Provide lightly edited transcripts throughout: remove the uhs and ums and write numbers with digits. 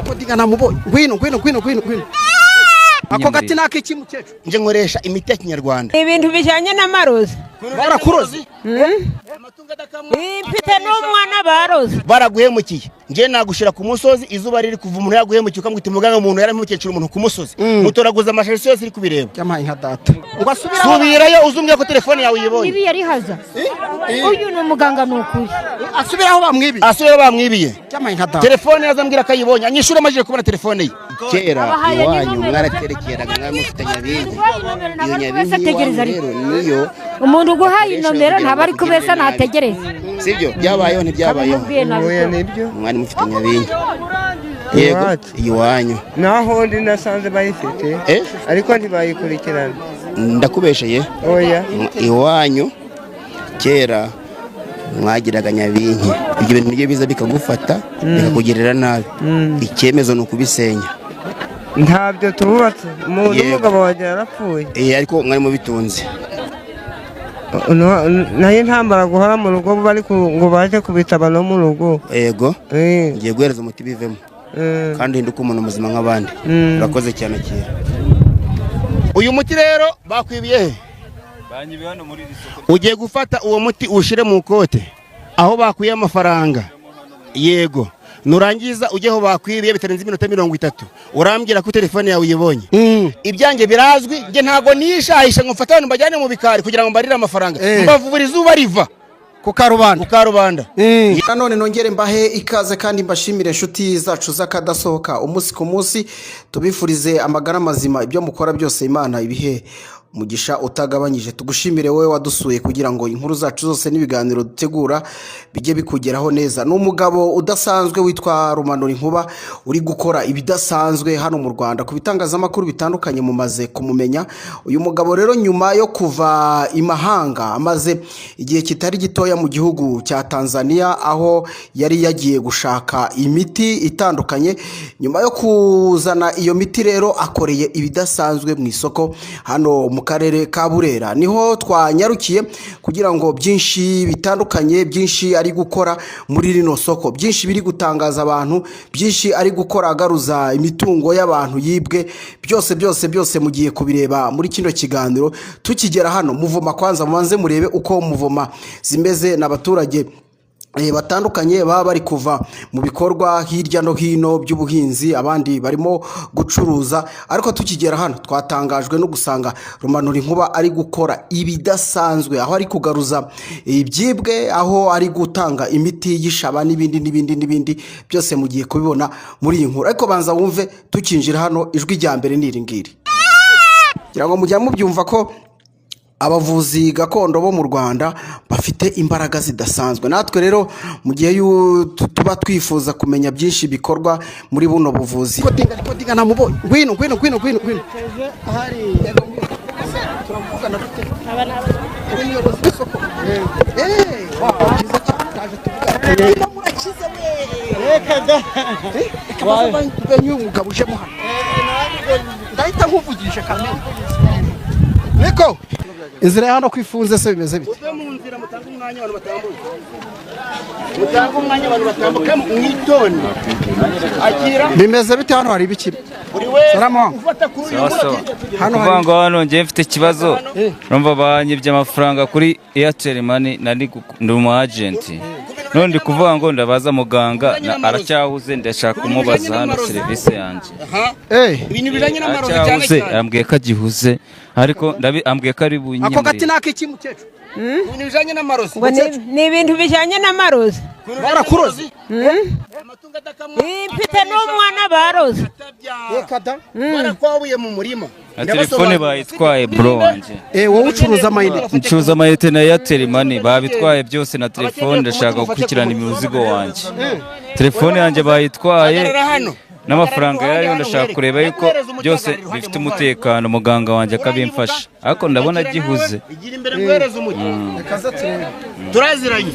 Kodinga namuboye. Ngwino. Ako gati nakiki mukecuru. Nje nkoresha imiti ya Kinyarwanda. Ibintu bijanye n'amarozi. Barakurozi. Mfite n'umwana barozi. Baraguhemukiye. Nje nagushira ku musozi izuba riri kuva umuntu yaguhemukiye ukamwita muganga umuntu yaramukecuru umuntu ku musozi. Mutoraguza amashusho yose iri kubireba. Cyamaye nka data. Subirayo uzumbye ko telefone yawe uyibonye. Ibi yari haza. Uyu ni umuganga nukuri. Asubiraho bamwibiye. Asubiraho bamwibiye. Cyamaye nka data. Telefone yazambwira kayibonye. Anyishura amajije kubona telefone ye. Kera iwanyu mwaraterekeraga mwamufitanya bintu. Iyo nyabingi rero niyo umuntu guhaye inomero ntabari kubesa nategereza. Sibyo byabayeho ntibyabayeho. Mwari mufitanya bintu. Yego iwanyu. Naho ndi nasanze bayifite. Ariko ntibayikurikirana. Ndakubesheye. Oya. Iwanyu kera mwagiraga nyabinki. Ibyo bintu nibyo biza bikagufata bikakugirira nabi. Icyemezo no kubisenya. Ntabyo tububatse. Umuntu umugabo waje yarapfuye. Ariko mwari mu bitunze. Naye ntambara guhora mu rugo bari ngo baje kubitaba no mu rugo. Yego. Ngiye guhereza umuti bivemo. Kandi hinduka umuntu muzima nk'abandi. Urakoze cyane kera. Uyu muti rero bakwibiye he? Banyibiye hano muri isoko. Ugiye gufata uwo muti ushire mu kote aho bakuye amafaranga. Yego. Nurangiza ujyeho bakwibiye bitarenze iminota 30 urambwira ko telefone yawe uyibonye. Ibyange birazwi nge ntago nishahisha ngo mfata abantu bajyane mu bikari kugira ngo mbarire amafaranga. Mbavubura izuba riva ku Karubanda. None nongere mbahe ikaze kandi mbashimire inshuti zacu zakadasohoka umunsi ku munsi tubifurize amagara mazima ibyo mukora byose Imana ibihe umugisha utagabanyije. Tugushimire wowe wadusuye kugira ngo inkuru zacu zose n'ibiganiro dutegura bijye bikugeraho neza. N'umugabo udasanzwe witwa Rumanura Inkuba uri gukora ibidasanzwe hano mu Rwanda ku bitangazamakuru bitandukanye mumaze kumumenya. Uyu mugabo rero nyuma yo kuva imahanga amaze igihe kitari gitoya mu gihugu cya Tanzania aho yari yagiye gushaka imiti itandukanye. Nyuma yo kuzana iyo miti rero akoreye ibidasanzwe mu isoko hano mu karere ka Burera. Niho twanyarukiye kugira ngo byinshi bitandukanye byinshi ari gukora muri rino soko, byinshi biri gutangaza abantu, byinshi ari gukora agaruza imitungo y'abantu yibwe, byose mugiye kubireba muri kino kiganiro. Tukigera hano Muvoma kwanza mubanze murebe uko Muvoma zimeze n'abaturage batandukanye baba bari kuva mu bikorwa hirya no hino by'ubuhinzi, abandi barimo gucuruza. Ariko tukigera hano twatangajwe no gusanga Rumanura Inkuba ari gukora ibidasanzwe, aho ari kugaruza ibyibwe, aho ari gutanga imiti y'ishaba n'ibindi byose mugiye kubibona muri iyi nkuru. Ariko banza wumve tukinjira hano ijwi rya mbere niringiri kugira ngo mujya mubyumva ko abavuzi gakondo bo mu Rwanda bafite imbaraga zidasanzwe. Natwe rero mu gihe tuba twifuza kumenya byinshi bikorwa muri buno buvuzi. Kodinga namuboye. Ngwino. Ahari turamvugana gute? Umuyobozi w'isoko. Murakize we. Kada. Kabaye umugabo uje muhana. Ndahita nkuvugisha kamera. Niko inzira hano kwifunze se bimeze bite? Uve mu nzira mutanga umwanya abantu batambuka. Mutanga umwanya abantu batambuka mwitoni. Akira. Bimeze bite hano hari ibiki? Buri wese ufata kuri uyu muti. Hano ngiye mfite ikibazo. Urumva banyibye amafaranga kuri Airtel Money ndi umu agent. None ndi kuvuga ngo ndabaza muganga aracyahuze ndashaka kumubaza hano serivisi yanjye. Ibintu bijanye n'amarozi cyane cyane. Ambwiye ko agihuze ariko ambwiye ko ari bunyimire. Ako gati nakiki mukecuru. Ibintu bijanye n'amarozi. Ni ibintu bijanye n'amarozi. Barakurozi. Mfite n'umwana barozi. Kada. Barakwabuye mu murima. Telefone bayitwaye bro wanje. Wowe ucuruza amayinite. Ncuruza amayinite na Airtel Money babitwaye byose na telefone ndashaka gukurikirana imizigo wanje. Telefone yanjye bayitwaye n'amafaranga yayo ndashaka kureba yuko byose bifite umutekano muganga wanje akabimfasha. Ariko ndabona gihuze. Igira imbere guhereza umuti. Turaziranye.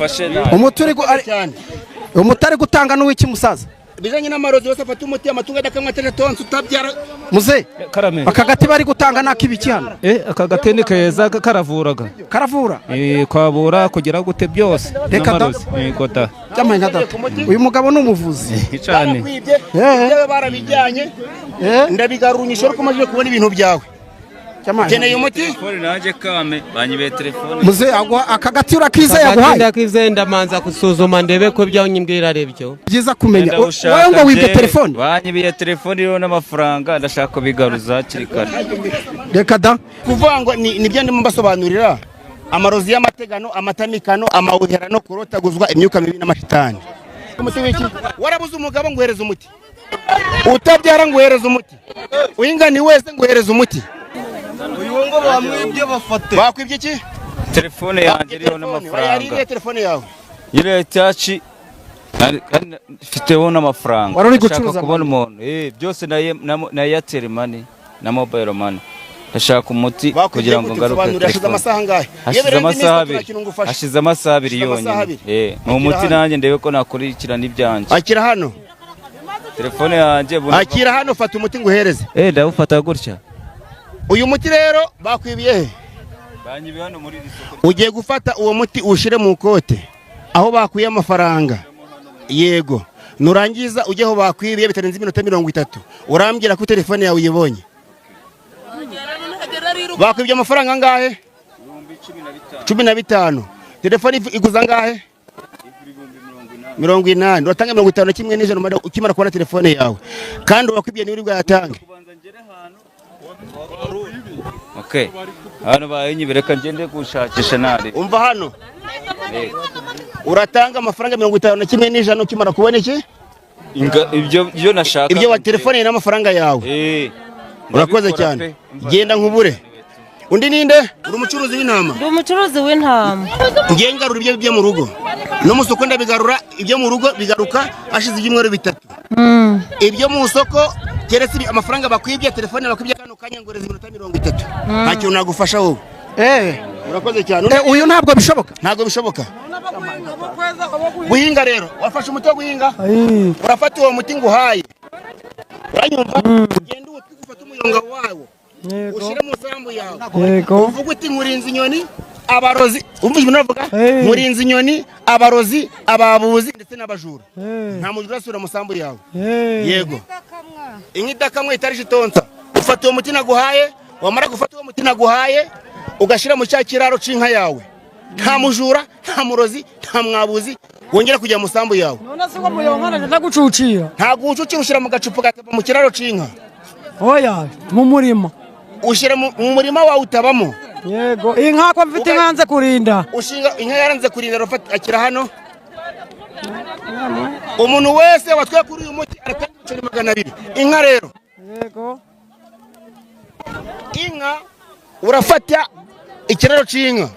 Umutari gutanga n'uwiki musaza. bijanye n'amarozi yose afata umuti amatungo adakamwa teletonse utabyara muze karame aka gati bari gutanga nakibiki hano aka gati ni keza karavuraga karavura kwabura kugira gute byose reka da gota cyamaye nka data uyu mugabo ni umuvuzi cyane ibyo barabijyanye ndabigarunyisha ariko maze kubona ibintu byawe keneye umuti telefone nanjye kame banyibeye telefone muze aka gati urakize yaguhaye ndakize ndamanza gusuzuma ndebe ko byo nyimbwira ari byo byiza kumenya wowe ngo wibye telefone banyibeye telefone iriho n'amafaranga ndashaka bigaruza hakiri kare reka da kuvuga ngo nibyo ndimo mbasobanurira amarozi y'amategano amatamikano amawuhera no kurotaguzwa imyuka mibi n'amashitani umuti wiki warabuze umugabo ngo uhereze umuti utabyara ngo uhereze umuti uyingani wese ngo uhereze umuti uyu ngo bamwibye bafate bakwibye iki telefone yanjye iriho n'amafaranga telefone yawe iriho tachi mfiteho n'amafaranga wari uri gucuruza kubona umuntu byose na Airtel money na mobile money ndashaka umuti kugira ngo ngaruke hashize amasaha ngahe hashize amasaha abiri yonyine ni umuti nanjye ndebe ko nakurikirana ibyanjye akira hano telefone yanjye akira hano fata umuti ngo uhereze ndawufata gutya uyu muti rero bakwibiye he banyibiye hano muri isoko ugiye gufata uwo muti ushire mu kote aho bakuye amafaranga yego nurangiza ujyeho bakwibiye bitarenze iminota 30 urambwira ko telefone yawe uyibonye bakwibye amafaranga angahe 15 telefone iguza angahe 80 uratanga 50 kimwe n'ijana ukimara kubona telefone yawe kandi wakwibye niwe bwayatange okay hano bayinyibireka ngende gushakisha nari umva hano uratanga amafaranga 50 kimwe n'ijana ukimara kubona iki ibyo nashaka ibyo wa telefone n'amafaranga yawe urakoze cyane genda nkubure undi ninde uri umucuruzi w'intama ndi umucuruzi w'intama ngiye ngarura ibyo byo mu rugo no mu soko ndabigarura ibyo mu rugo bigaruka ashize ibyumweru 3 ibyo mu soko keretse amafaranga bakwibye telefone bakwibye kano kanya ngo reze iminota 30 ntacyo nagufasha wowe urakoze cyane uyu ntabwo bishoboka guhinga rero wafashe umuti wo guhinga urafata uwo muti ngo uhaye uranyumva ugenda ufata umuyonga wawo ushire mu sambu yawe uvuga uti nkurinze inyoni abarozi umva ibintu navuga nkurinze inyoni abarozi ababuzi ndetse n'abajura nta mujura asura mu sambu yawe yego inkidakamwe itarije tonsa ufata uwo muti naguhaye wamara gufata uwo muti naguhaye ugashira mu cyakiraro c'inka yawe nta mujura nta murozi nta mwabuzi wongera kujya mu sambu yawe none se ko muyongana ndagucucira nta gucucira ushira mu gacupa gataba mu kiraro c'inka oya mu murima ushira mu murima wawe utabamo yego inka ko mfite inkanze kurinda ushinga inka yaranze kurinda rufata akira hano umuntu wese watwaye kuri uyu muti arakandikira 200 inka rero yego inka urafata ikiraro c'inka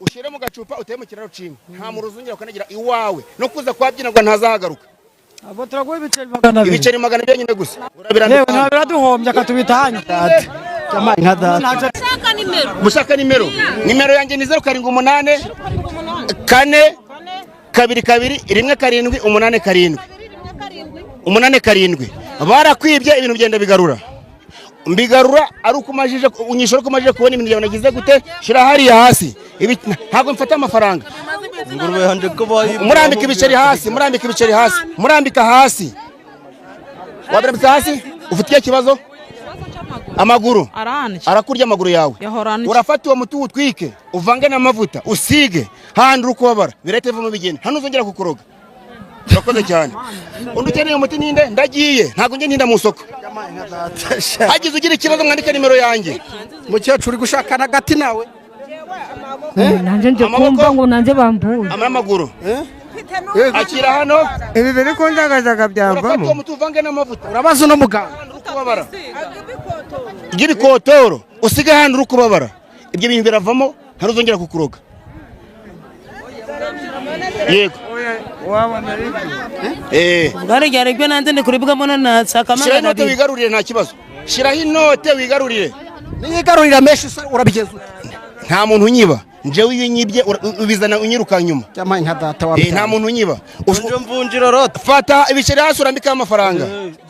ushire mu gacupa uteye mu kiraro c'inka nta muruzungira ukanagira iwawe no kuza kwabyinagwa ntazahagaruka abo turaguye ibiceri 200 ibiceri 200 byonyine gusa yewe ntabiraduhombya katubitanye cyamaye nka data mushaka nimero yanjye ni 078 4 2 2 1 7 8 7 barakwibye ibintu byenda mbigarura ari ukumajije unyishora kumajije kubona ibintu byawe nagize gute shira hariya hasi ntabwo mfata amafaranga ingurube hande ko bayi murambika ibiceri hasi murambika hasi wabrambika hasi ufitiye kibazo amaguru arakurya amaguru yawe urafata uwo muti utwike uvange n'amavuta usige handi urukubabara birete vuba bigene hano uzongera kukuroga urakoze cyane undi ukeneye umuti ninde ndagiye ntabwo nge ntinda mu soko hagize ugira ikibazo mwandike nimero yanjye mukecuru gushakana gati nawe nanjye nje kumva ngo nanjye bambuye amaguru akira hano ibi biri kunjagajaga byavamo urafata uwo muti uvange n'amavuta urabaza uno muganga urukubabara igibikotoro usige handi urukubabara ibyo bintu biravamo nta uzongera kukuroga yego wabona ngari ryari byo nanze ndi kuribwamo nanatsa shira inote wigarurire nta kibazo shiraho inote wigarurire niyigarurira meshi urabigeza nta muntu unyiba njyewe iyo unyibye ubizana unyiruka nyuma cyamaye nka data wa nta muntu unyiba uje mvunjira rota fata ibiceri hasi urambikaho amafaranga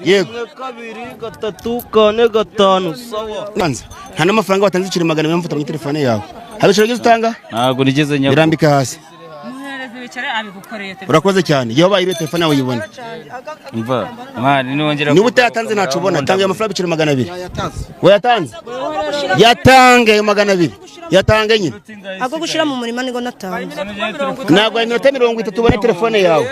yego 2 3 4 5 sawa nta n'amafaranga watanze iciro 100 mfata mu telefone yawe hari iciro gize utanga ntabwo nigeze nyabwo birambika hasi urakoze cyane iyo bayibe telefone yawe uyibona umva mwana niwongera niba utayatanze ntacu ubona tanga amafaranga ibiciro 200 wayatanze yatange 200 yatange nyine ako gushira mu murima nigo natanze ntabwo 30 ubone telefone yawe